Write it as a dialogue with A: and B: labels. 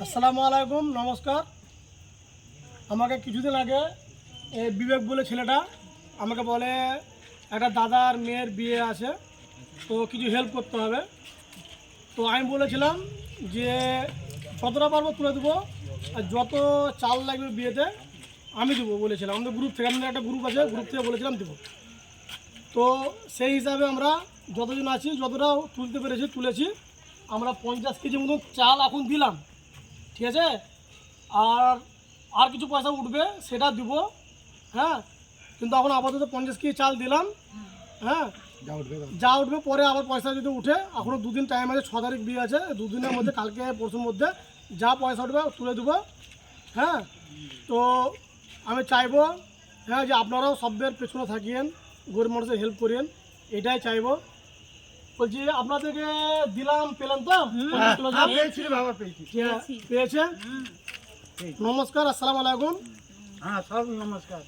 A: আসসালামু আলাইকুম, নমস্কার। আমাকে কিছুদিন আগে এই বিবেক বলে ছেলেটা আমাকে বলে একটা দাদার মেয়ের বিয়ে আছে, তো কিছু হেল্প করতে হবে। তো আমি বলেছিলাম যে যতটা পারবো তুলে দেবো, আর যত চাল লাগবে বিয়েতে আমি দেবো বলেছিলাম। আমাদের গ্রুপ থেকে, আমাদের একটা গ্রুপ আছে, গ্রুপ থেকে বলেছিলাম দেবো। তো সেই হিসাবে আমরা যতজন আছি যতটা তুলতে পেরেছি তুলেছি। আমরা 50 কেজি মতন চাল এখন দিলাম, ঠিক আছে। আর আর কিছু পয়সা উঠবে সেটা দিব, হ্যাঁ। কিন্তু এখন আপাতত 50 কেজি চাল দিলাম, হ্যাঁ। যা উঠবে পরে আবার পয়সা যদি উঠে, এখনও 2 দিন টাইম আছে, 6 তারিখ বিয়ে আছে, 2 দিনের মধ্যে কালকে পরশুর মধ্যে যা পয়সা উঠবে তুলে দেবো, হ্যাঁ। তো আমি চাইবো, হ্যাঁ, যে আপনারাও সবের পেছনে থাকিয়েন, গরিব মানুষের হেল্প করেন, এটাই চাইবো। বলছি আপনাদেরকে দিলাম, পেলেন তো? পেয়েছেন। নমস্কার, আসসালামু আলাইকুম।
B: হ্যাঁ, সব নমস্কার।